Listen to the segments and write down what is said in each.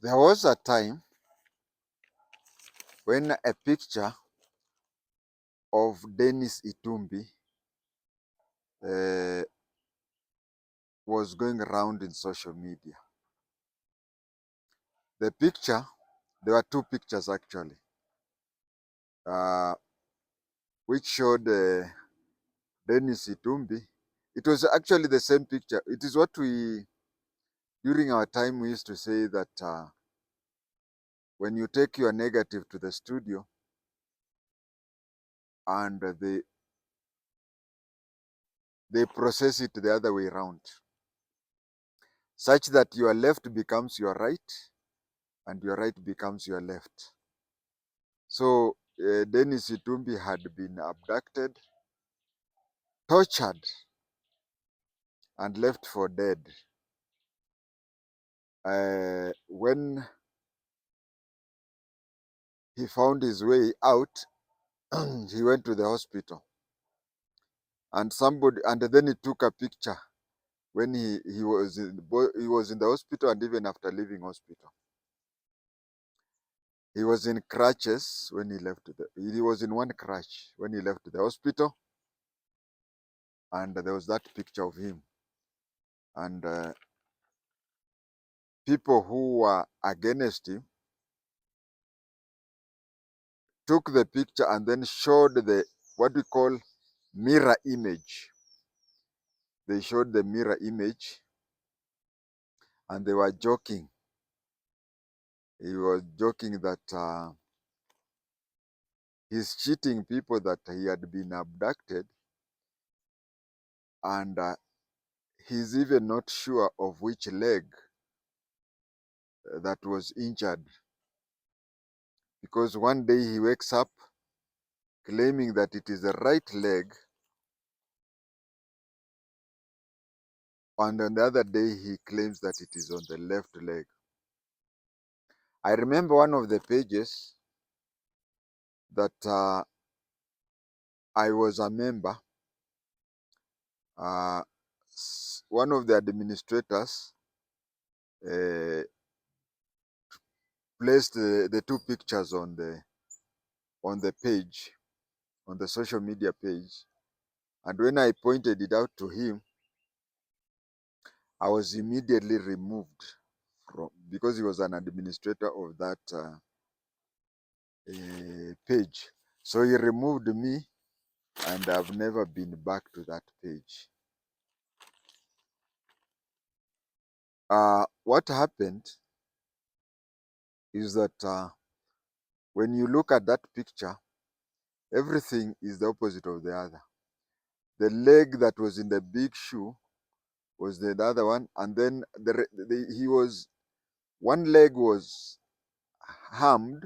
There was a time when a picture of Dennis ITŭMBI uh, was going around in social media. The picture, there were two pictures actually, which showed Dennis ITŭMBI. It was actually the same picture. It is what we, during our time, we used to say that when you take your negative to the studio and they process it the other way around, such that your left becomes your right and your right becomes your left. So Dennis ITŭMBI had been abducted, tortured, and left for dead. When he found his way out, he went to the hospital, and then he took a picture when he was in the hospital, and even after leaving hospital. He was in crutches when he left. He was in one crutch when he left the hospital, and there was that picture of him. And people who were against him took the picture and then showed what we call mirror image. They showed the mirror image and they were joking. He was joking that he's cheating people, that he had been abducted, and he's even not sure of which leg that was injured, because one day he wakes up claiming that it is the right leg, and on the other day he claims that it is on the left leg. I remember one of the pages that I was a member. One of the administrators placed the two pictures on the page, on the social media page, and when I pointed it out to him, I was immediately removed because he was an administrator of that page. So he removed me, and I've never been back to that page. What happened is that when you look at that picture, everything is the opposite of the other. The leg that was in the big shoe was the other one, and then one leg was harmed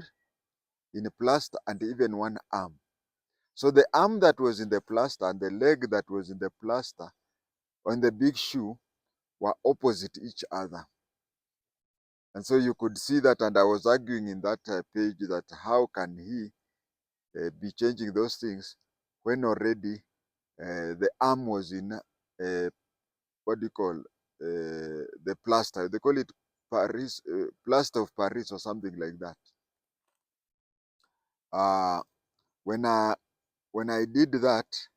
in a plaster, and even one arm. So the arm that was in the plaster and the leg that was in the plaster on the big shoe were opposite each other. And so you could see that, and I was arguing in that page that how can he be changing those things when already the arm was in what do you call the plaster? They call it Paris, plaster of Paris or something like that. When I did that,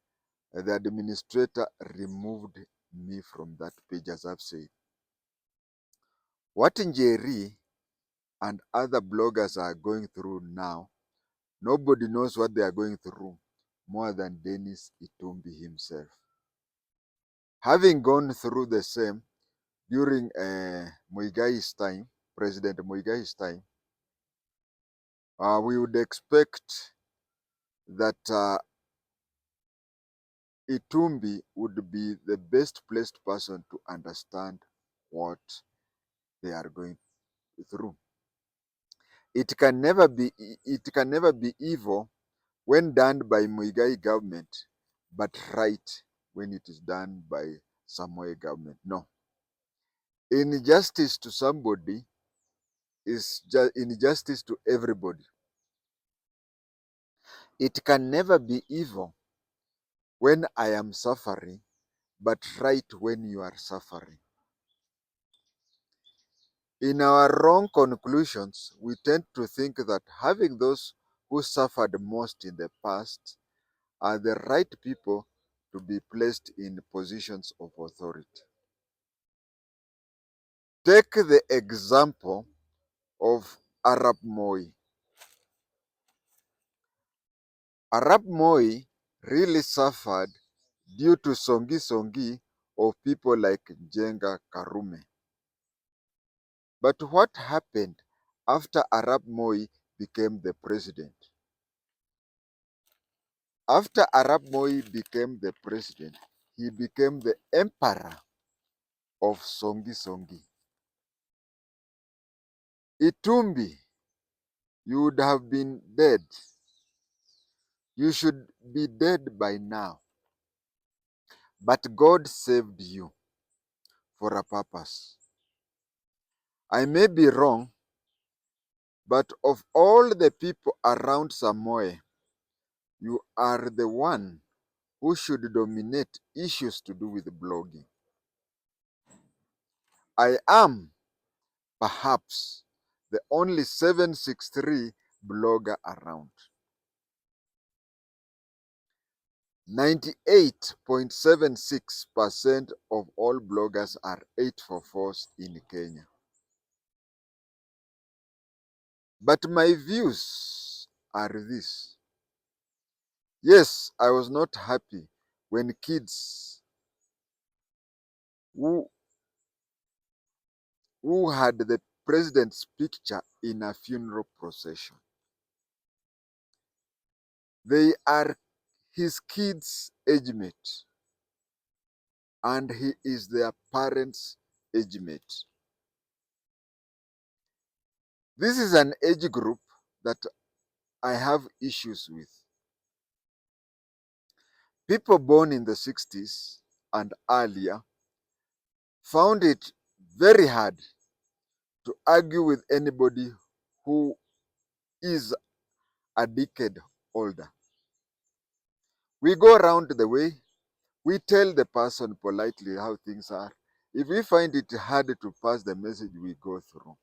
the administrator removed me from that page, as I've said. What Njeri and other bloggers are going through now, nobody knows what they are going through more than Dennis ITŭMBI himself. Having gone through the same during Muigai's time, President Muigai's time, we would expect that ITŭMBI would be the best placed person to understand what they are going through. It can never be evil when done by Muigai government, but right when it is done by Samoei government. No. Injustice to somebody is injustice to everybody. It can never be evil when I am suffering, but right when you are suffering. In our wrong conclusions, we tend to think that having those who suffered most in the past are the right people to be placed in positions of authority. Take the example of Arap Moi. Arap Moi really suffered due to songi of people like Jenga Karume. But what happened after Arap Moi became the president? After Arap Moi became the president, he became the emperor of songi. ITŭMBI, you would have been dead. You should be dead by now. But God saved you for a purpose. I may be wrong, but of all the people around Samoe, you are the one who should dominate issues to do with blogging. I am, perhaps, the only 763 blogger around. 98.76% of all bloggers are 844s in Kenya. But my views are this. Yes, I was not happy when kids who had the president's picture in a funeral procession. They are his kids' age mate, and he is their parents' age mate. This is an age group that I have issues with. People born in the 60s and earlier found it very hard to argue with anybody who is a decade older. We go around the way, we tell the person politely how things are. If we find it hard to pass the message, we go through.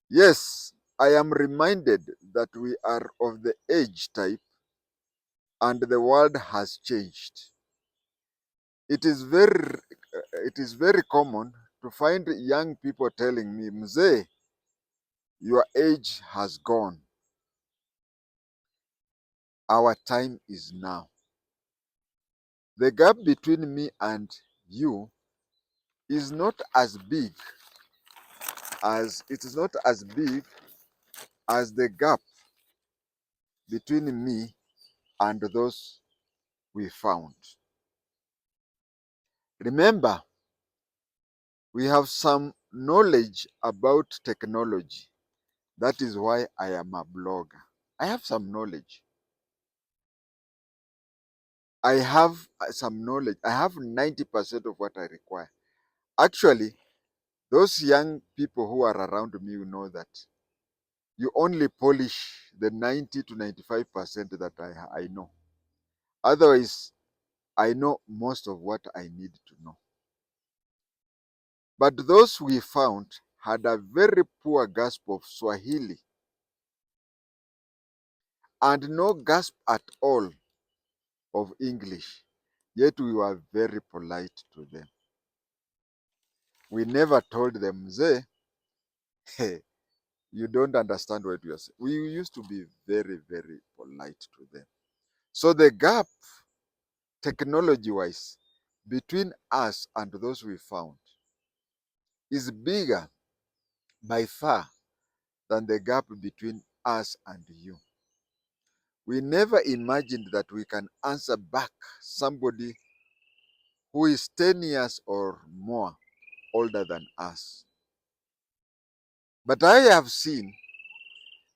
Yes, I am reminded that we are of the age type and the world has changed. It is very common to find young people telling me, Mzee, your age has gone. Our time is now. The gap between me and you is not as big as the gap between me and those we found. Remember, we have some knowledge about technology. That is why I am a blogger. I have some knowledge. I have some knowledge. I have 90% of what I require. Actually, those young people who are around me will know that you only polish the 90 to 95% that I know. Otherwise, I know most of what I need to know. But those we found had a very poor grasp of Swahili and no grasp at all of English, yet we were very polite to them. We never told them, Mzee, hey, you don't understand what we are saying. We used to be very, very polite to them. So the gap, technology-wise, between us and those we found is bigger by far than the gap between us and you. We never imagined that we can answer back somebody who is 10 years or more older than us. But I have seen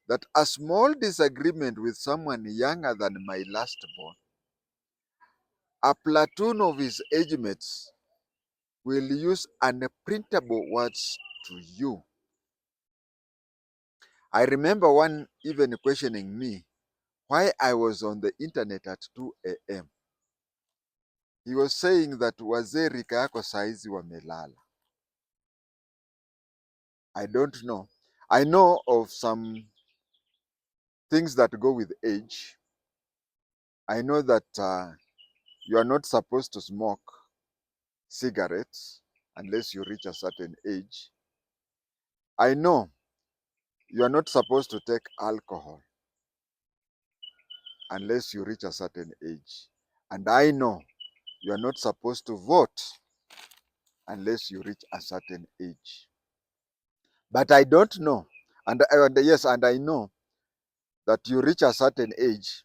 that a small disagreement with someone younger than my last born, a platoon of his age mates will use unprintable words to you. I remember one even questioning me why I was on the internet at 2 a.m. He was saying that wazee rika yako saizi wamelala. I don't know. I know of some things that go with age. I know that you are not supposed to smoke cigarettes unless you reach a certain age. I know you are not supposed to take alcohol unless you reach a certain age. And I know you are not supposed to vote unless you reach a certain age. But I don't know. And I know that you reach a certain age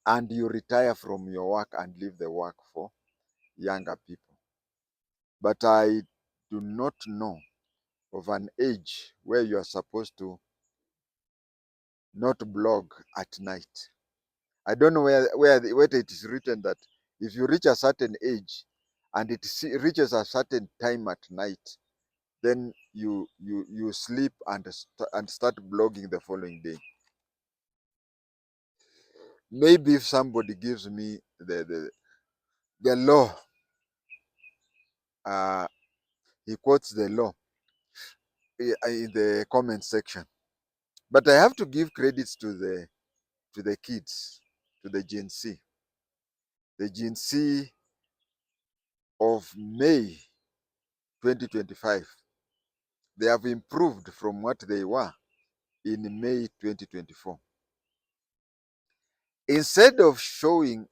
and you retire from your work and leave the work for younger people. But I do not know of an age where you are supposed to not blog at night. I don't know where it is written that if you reach a certain age and it reaches a certain time at night, then you sleep and start blogging the following day. Maybe if somebody gives me the law, uh, he quotes the law in the comment section. But I have to give credits to the kids, to the Gen Z. The Gen Z of May 2025, they have improved from what they were in May 2024. Instead of showing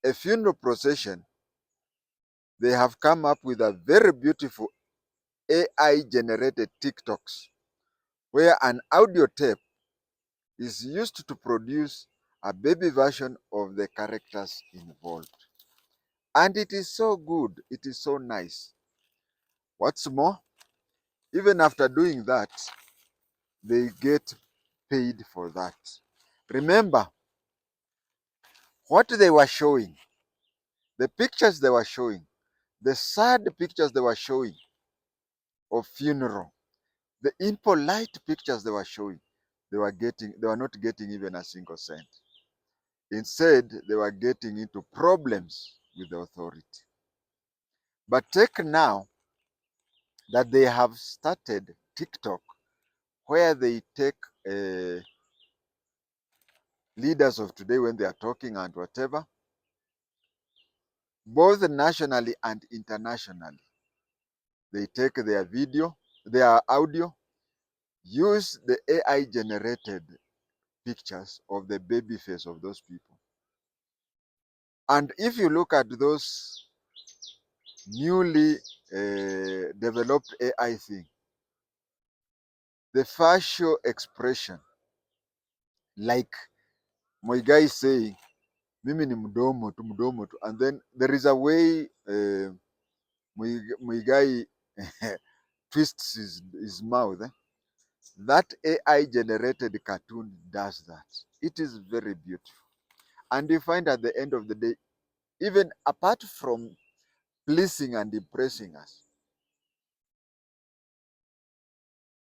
a funeral procession, they have come up with a very beautiful AI-generated TikToks where an audio tape is used to produce a baby version of the characters involved. And it is so good, it is so nice. What's more, even after doing that, they get paid for that. Remember, what they were showing, the pictures they were showing, the sad pictures they were showing of funeral, the impolite pictures they were showing, they were not getting even a single cent. Instead, they were getting into problems with the authority. But take now that they have started TikTok, where they take leaders of today when they are talking and whatever, both nationally and internationally. They take their video, their audio, use the AI generated pictures of the baby face of those people. And if you look at those newly developed AI thing, the facial expression, like my guy is saying, mimi ni mdomo tu, and then there is a way my guy twists his mouth. That AI generated cartoon does that. It is very beautiful. And you find at the end of the day, even apart from pleasing and impressing us,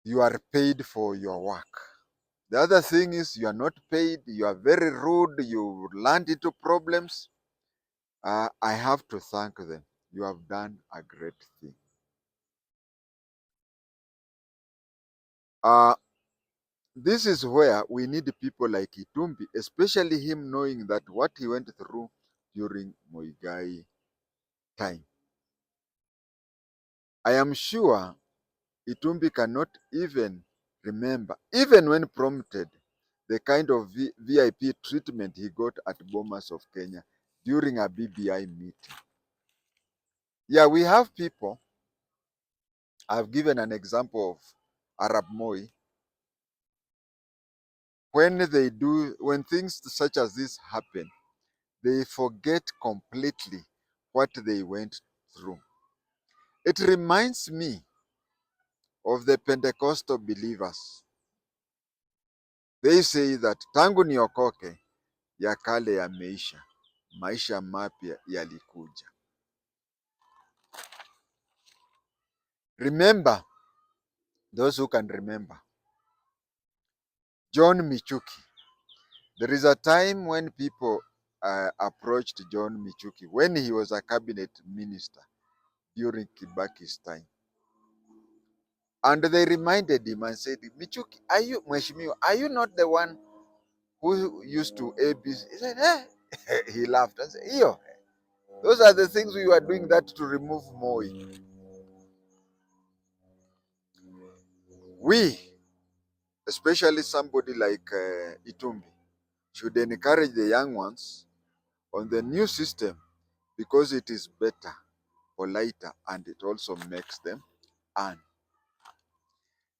you are paid for your work. The other thing is you are not paid, you are very rude, you land into problems. I have to thank them. You have done a great thing. Uh, this is where we need people like ITŭMBI, especially him knowing that what he went through during Muigai time. I am sure ITŭMBI cannot even remember, even when prompted, the kind of VIP treatment he got at Bomas of Kenya during a BBI meeting. Yeah, we have people. I've given an example of Arab Moi. When things such as this happen, they forget completely what they went through. It reminds me of the Pentecostal believers. They say that tangu niokoke, ya kale yameisha, maisha mapya yalikuja. Remember, those who can remember, John Michuki. There is a time when people approached John Michuki when he was a cabinet minister during Kibaki's time. And they reminded him and said, Michuki, are you, Mheshimiwa, are you not the one who used to ABC? He said, eh. He laughed and said, Iyo, those are the things we were doing that to remove Moi. We, especially somebody like ITŭMBI, should encourage the young ones on the new system because it is better, politer, and it also makes them earn.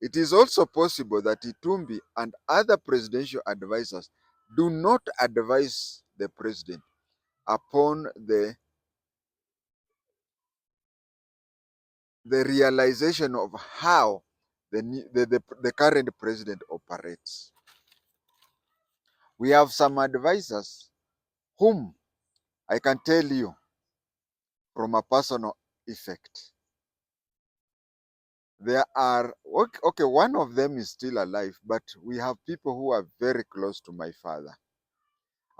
It is also possible that ITŭMBI and other presidential advisors do not advise the president upon the realization of how the current president operates. We have some advisors whom I can tell you from a personal effect. There are, okay, one of them is still alive, but we have people who are very close to my father.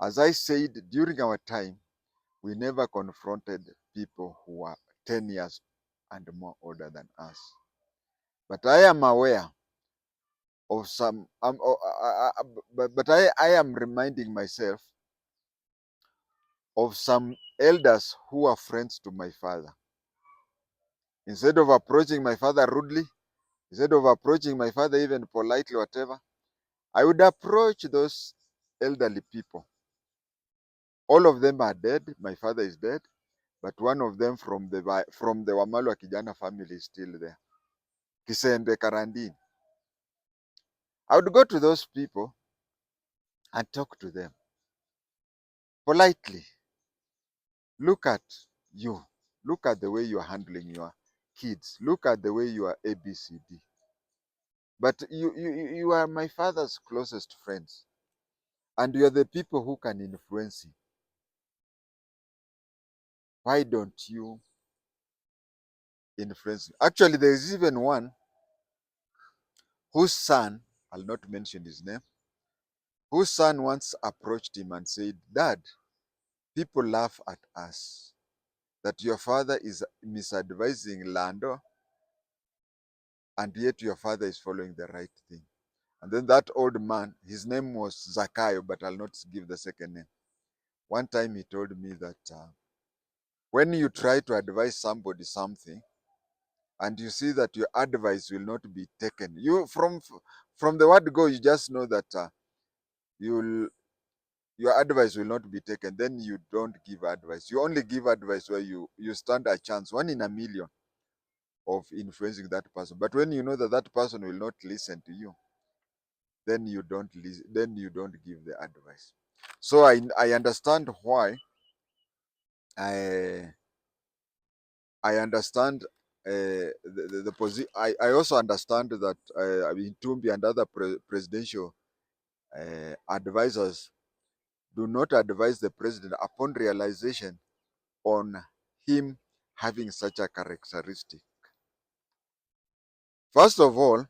As I said, during our time, we never confronted people who are 10 years and more older than us. But I am aware of some, but I am reminding myself of some elders who are friends to my father. Instead of approaching my father rudely, instead of approaching my father even politely, whatever, I would approach those elderly people. All of them are dead. My father is dead, but one of them from the Wamalwa Kijana family is still there. Kisembe Karandini. I would go to those people and talk to them politely. Look at you. Look at the way you are handling your kids. Look at the way you are ABCD. But you are my father's closest friends. And you are the people who can influence him. Why don't you influence him? Actually, there is even one whose son, I'll not mention his name, whose son once approached him and said, Dad, people laugh at us that your father is misadvising Lando, and yet your father is following the right thing. And then that old man, his name was Zakayo, but I'll not give the second name. One time he told me that when you try to advise somebody something, and you see that your advice will not be taken, you from the word go, you just know that your advice will not be taken. Then you don't give advice. You only give advice where you stand a chance, 1 in a million, of influencing that person. But when you know that that person will not listen to you, then you don't listen, then you don't give the advice. So I understand why I understand the position. I also understand that ITŭMBI and other presidential advisors do not advise the president upon realization on him having such a characteristic. First of all,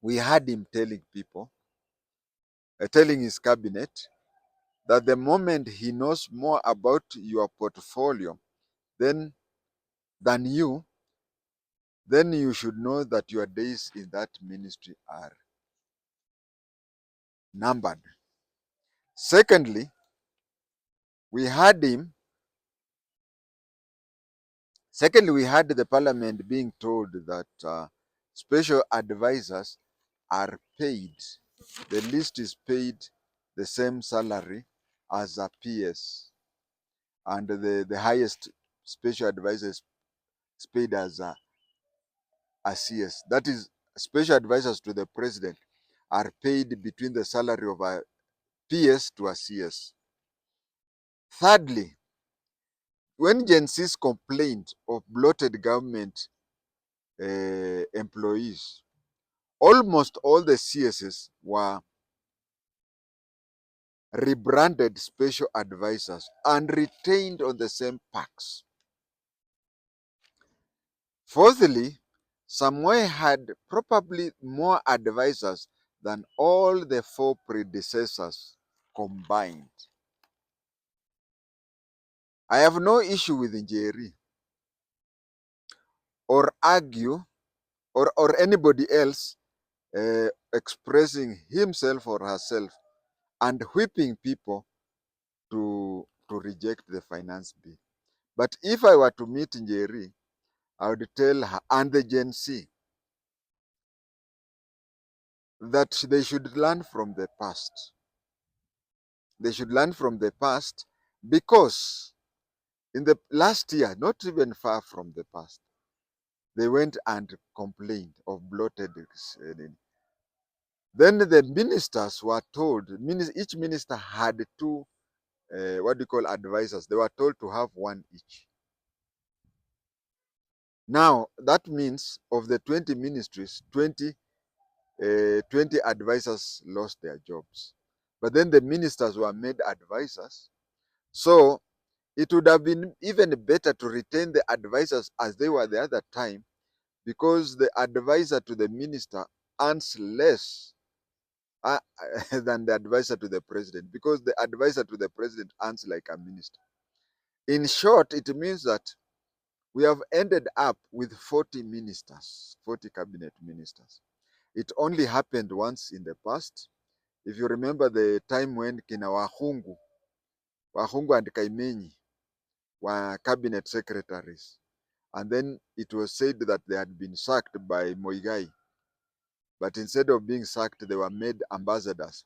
we had him telling people, telling his cabinet, that the moment he knows more about your portfolio than you, then you should know that your days in that ministry are numbered. Secondly, we had the parliament being told that special advisors are paid. The list is paid the same salary as a PS, and the highest special advisor is paid as a CS. That is, special advisors to the president are paid between the salary of a PS to a CS. Thirdly, when Gen Zs complained of bloated government employees, almost all the CSs were rebranded special advisors and retained on the same perks. Fourthly, Samoei had probably more advisors than all the 4 predecessors combined. I have no issue with Njeri or argue or anybody else expressing himself or herself and whipping people to reject the finance bill. But if I were to meet Njeri, I would tell her and the Gen Z that they should learn from the past. They should learn from the past because in the last year, not even far from the past, they went and complained of bloated. Then the ministers were told, each minister had two, what do you call, advisors. They were told to have one each. Now, that means of the 20 ministries, 20 advisors lost their jobs. But then the ministers were made advisors. So it would have been even better to retain the advisors as they were the other time, because the advisor to the minister earns less uh, than the advisor to the president, because the advisor to the president earns like a minister. In short, it means that we have ended up with 40 ministers, 40 cabinet ministers. It only happened once in the past. If you remember the time when kina Wahungu and Kaimenyi were cabinet secretaries, and then it was said that they had been sacked by Moigai, but instead of being sacked, they were made ambassadors,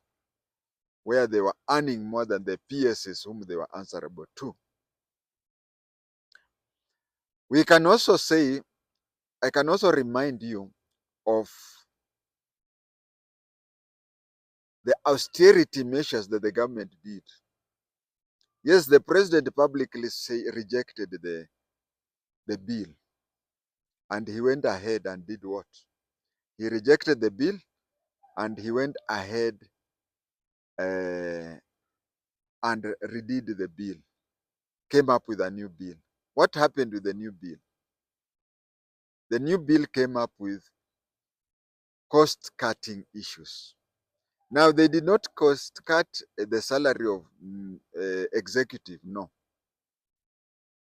where they were earning more than the PSs whom they were answerable to. We can also say, I can also remind you of the austerity measures that the government did. Yes, the president publicly rejected the bill, and he went ahead and did what? He rejected the bill and he went ahead uh, and redid the bill, came up with a new bill. What happened with the new bill? The new bill came up with cost-cutting issues. Now, they did not cost-cut the salary of executive, no.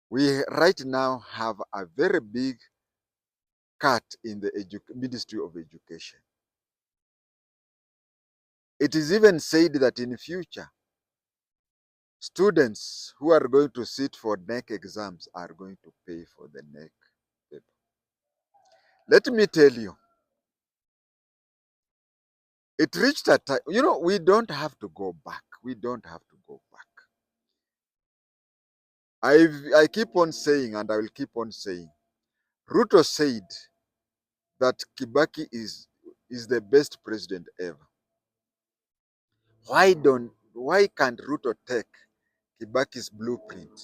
We right now have a very big cut in the Ministry of Education. It is even said that in future, students who are going to sit for NEC exams are going to pay for the NEC paper. Let me tell you, it reached a time, we don't have to go back. We don't have to go back. I keep on saying, and I will keep on saying, Ruto said that Kibaki is the best president ever. Why can't Ruto take Kibaki's blueprint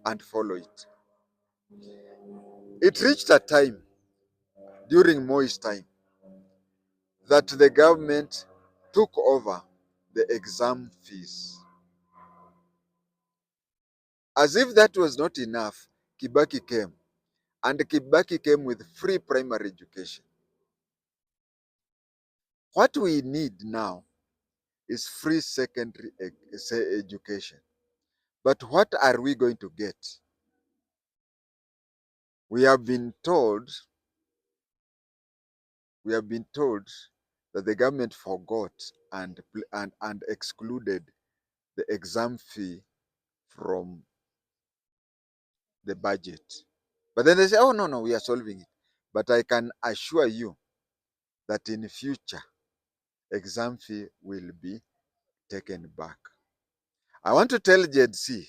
and follow it? It reached a time during Moi's time that the government took over the exam fees. As if that was not enough, Kibaki came, and Kibaki came with free primary education. What we need now is free secondary education. But what are we going to get? We have been told that the government forgot and excluded the exam fee from the budget. But then they say, oh, no, we are solving it. But I can assure you that in future, exam fee will be taken back. I want to tell Gen Z,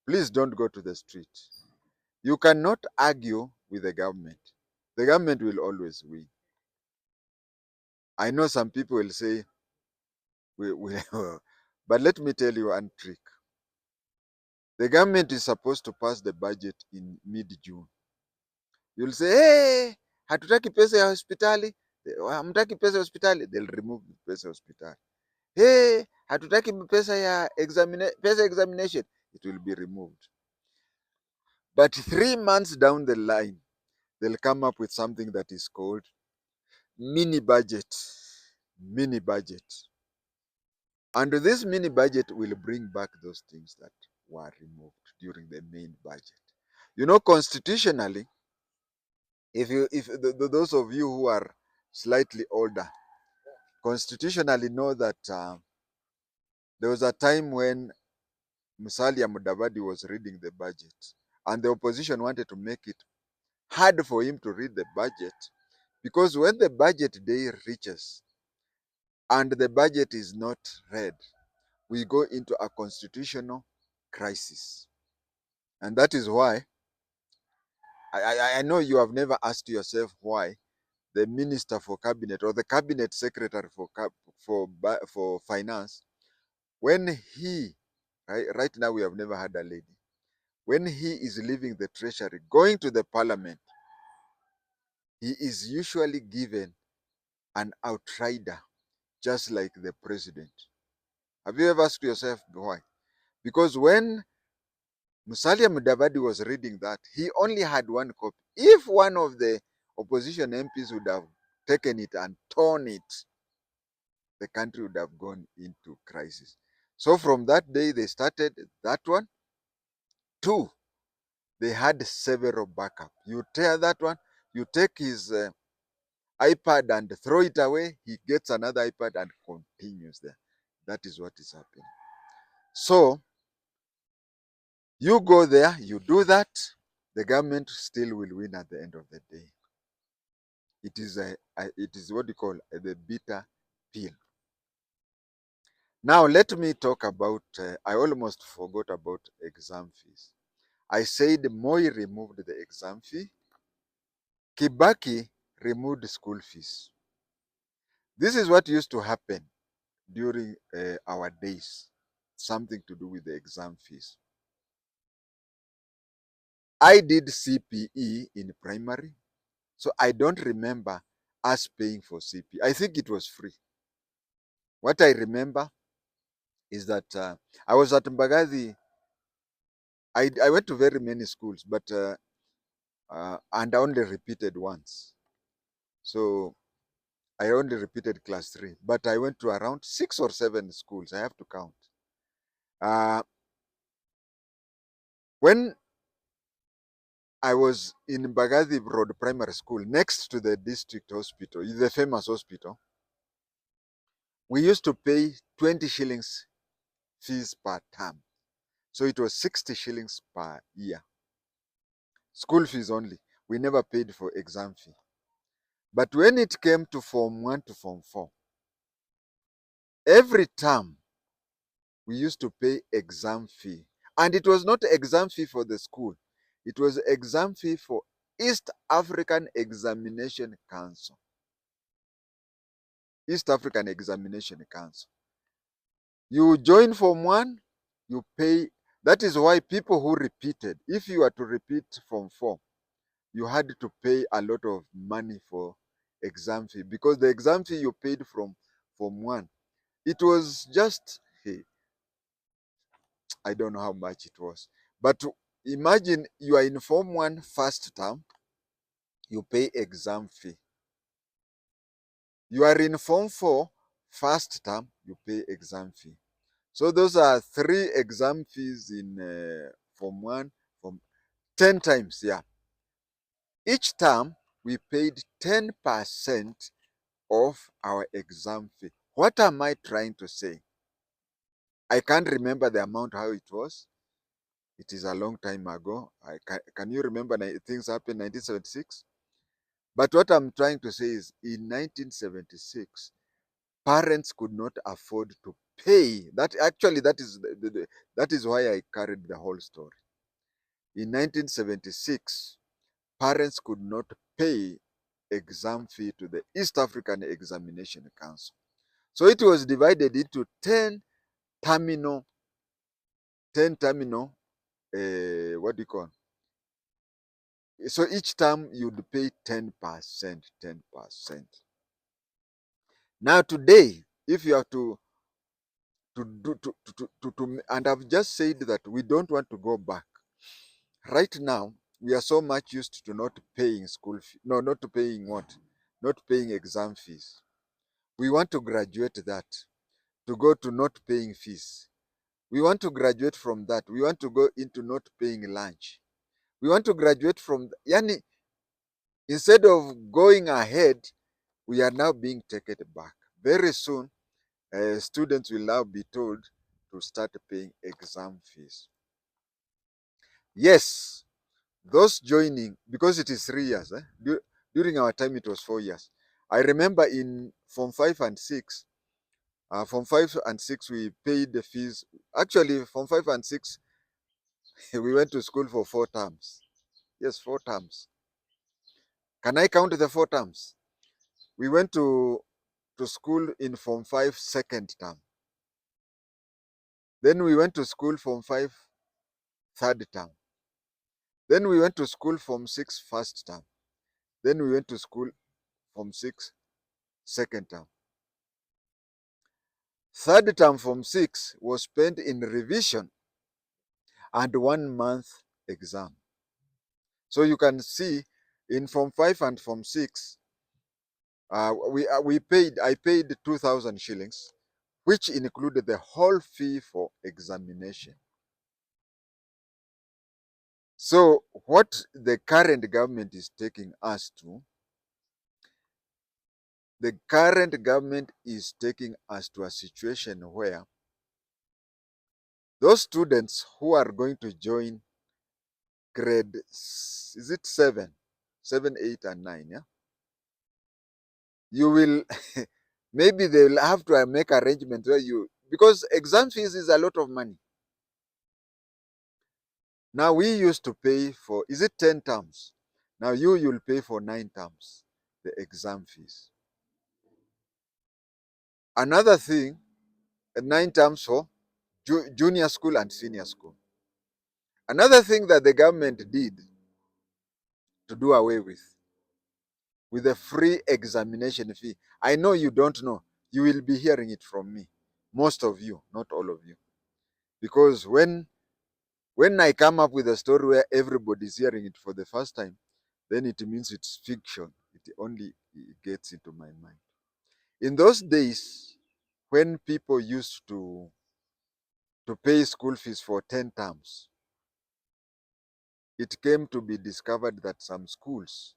please don't go to the street. You cannot argue with the government. The government will always win. I know some people will say, but let me tell you one trick. The government is supposed to pass the budget in mid-June. You'll say, hey, hatutaki pesa ya hospitali. Hamtaki pesa ya hospitali. They'll remove the pesa ya hospitali. Hey, hatutaki pesa ya examination. It will be removed. But 3 months down the line, they'll come up with something that is called mini budget. Mini budget. And this mini budget will bring back those things that were removed during the main budget. Constitutionally, If those of you who are slightly older constitutionally know that there was a time when Musalia Mudavadi was reading the budget, and the opposition wanted to make it hard for him to read the budget, because when the budget day reaches and the budget is not read, we go into a constitutional crisis. And that is why I know you have never asked yourself why the minister for cabinet or the cabinet secretary for finance, when he right now we have never had a lady, when he is leaving the treasury going to the parliament, he is usually given an outrider, just like the president. Have you ever asked yourself why? Because when Musalia Mudavadi was reading that, he only had one copy. If one of the opposition MPs would have taken it and torn it, the country would have gone into crisis. So from that day, they started that one. Two, they had several backup. You tear that one, you take his iPad and throw it away, he gets another iPad and continues there. That is what is happening. So you go there, you do that, the government still will win at the end of the day. It is it is what you call the bitter pill. Now let me talk about. I almost forgot about exam fees. I said Moi removed the exam fee. Kibaki removed school fees. This is what used to happen during our days. Something to do with the exam fees. I did CPE in primary, so I don't remember us paying for CPE. I think it was free. What I remember is that I was at Mbagathi. I went to very many schools, but and I only repeated once. So I only repeated class 3, but I went to around 6 or 7 schools. I have to count. Uh, when I was in Mbagathi Road Primary School, next to the district hospital, the famous hospital, we used to pay 20 shillings fees per term. So it was 60 shillings per year. School fees only. We never paid for exam fee. But when it came to Form 1 to Form 4, every term we used to pay exam fee. And it was not exam fee for the school. It was exam fee for East African Examination Council. East African Examination Council. You join Form 1, you pay. That is why people who repeated, if you are to repeat Form 4, you had to pay a lot of money for exam fee, because the exam fee you paid from Form 1, it was just, hey, I don't know how much it was. But imagine you are in Form 1 first term, you pay exam fee. You are in Form 4 first term, you pay exam fee. So those are 3 exam fees in Form 1, from 10 times, yeah. Each term, we paid 10% of our exam fee. What am I trying to say? I can't remember the amount, how it was. It is a long time ago. Can you remember things happened in 1976? But what I'm trying to say is, in 1976, parents could not afford to pay. That actually, that is why I carried the whole story. In 1976, parents could not pay exam fee to the East African Examination Council. So it was divided into 10 terminal, what do you call? So each term you'd pay 10%, 10%. Now today, if you have to do and I've just said that we don't want to go back. Right now, we are so much used to not paying school fee. No, not to paying what? Not paying exam fees. We want to graduate that, to go to not paying fees. We want to graduate from that. We want to go into not paying lunch. We want to graduate from, yani, Instead of going ahead, we are now being taken back. Very soon, students will now be told to start paying exam fees. Yes, those joining, because it is 3 years. During our time, it was 4 years. I remember in Form 5 and 6, Form 5 and 6, we paid the fees. Actually, Form 5 and 6, we went to school for 4 terms. Yes, 4 terms. Can I count the 4 terms? We went to school in Form 5 second term. Then we went to school Form 5 third term. Then we went to school Form 6 first term. Then we went to school Form 6 second term. Third term Form 6 was spent in revision and 1 month exam. So you can see in Form 5 and Form 6, I paid 2,000 shillings, which included the whole fee for examination. So what the current government is taking us to, the current government is taking us to a situation where those students who are going to join grade, is it 7, 8, and 9, yeah? You will, maybe they will have to make arrangements where because exam fees is a lot of money. Now we used to pay for, is it 10 terms? Now you'll pay for 9 terms, the exam fees. Another thing, 9 terms for junior school and senior school. Another thing that the government did to do away with the free examination fee. I know you don't know. You will be hearing it from me. Most of you, not all of you. Because when I come up with a story where everybody is hearing it for the first time, then it means it's fiction. It only gets into my mind. In those days, when people used to pay school fees for 10 terms, it came to be discovered that some schools,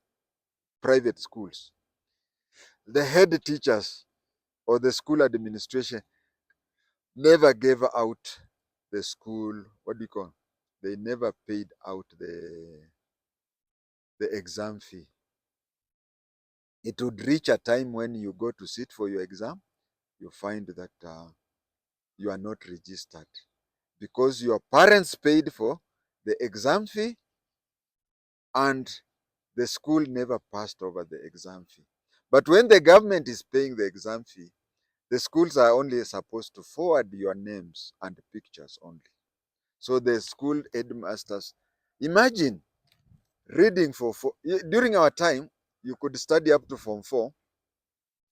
private schools, the head teachers or the school administration never gave out the school, what do you call? They never paid out the exam fee. It would reach a time when you go to sit for your exam, you find that you are not registered because your parents paid for the exam fee and the school never passed over the exam fee. But when the government is paying the exam fee, the schools are only supposed to forward your names and pictures only. So the school headmasters, imagine reading for during our time, you could study up to Form 4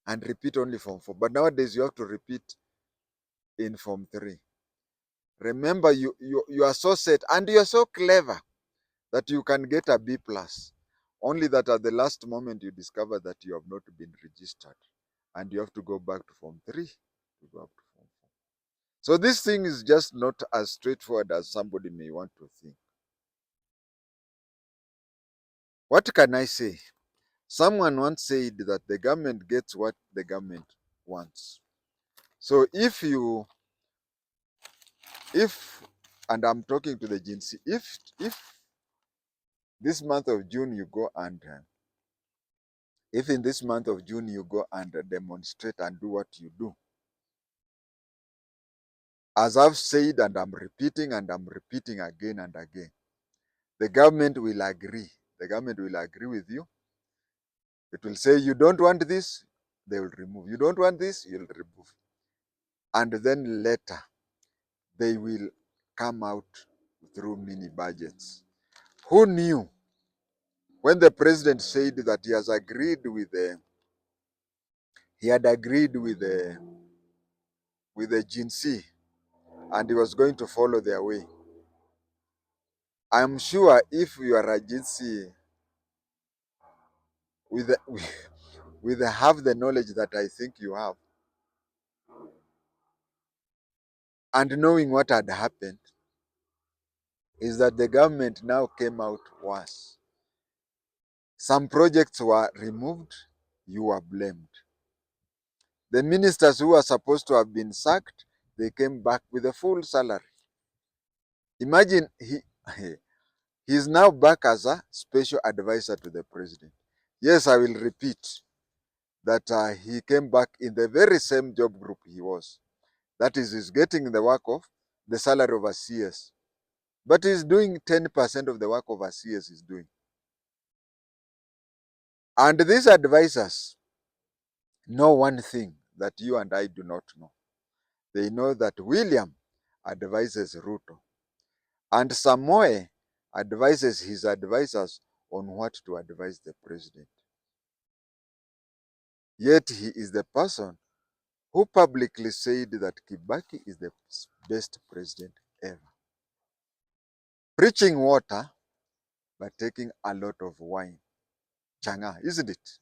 and repeat only Form 4. But nowadays you have to repeat in Form 3. Remember, you are so set and you are so clever that you can get a B plus. Only that at the last moment you discover that you have not been registered and you have to go back to Form 3 to go up to Form 4. So this thing is just not as straightforward as somebody may want to think. What can I say? Someone once said that the government gets what the government wants. So if, and I'm talking to the Gen Z, if this month of June you go and, if in this month of June you go and demonstrate and do what you do, as I've said and I'm repeating again and again, the government will agree. The government will agree with you. It will say, you don't want this, they will remove. You don't want this, you'll remove. And then later, they will come out through mini budgets. Who knew when the president said that he has agreed with he had agreed with the Gen Z and he was going to follow their way? I'm sure if you are a Gen Z with the, with half the knowledge that I think you have, and knowing what had happened, is that the government now came out worse. Some projects were removed, you were blamed. The ministers who were supposed to have been sacked, they came back with a full salary. Imagine he is now back as a special advisor to the president. Yes, I will repeat that he came back in the very same job group he was. That is, he's getting the work of the salary of a CS. But he's doing 10% of the work of a CS is doing. And these advisors know one thing that you and I do not know. They know that William advises Ruto, and Samoe advises his advisors on what to advise the president. Yet he is the person who publicly said that Kibaki is the best president ever. Preaching water, but taking a lot of wine. Changa, isn't it?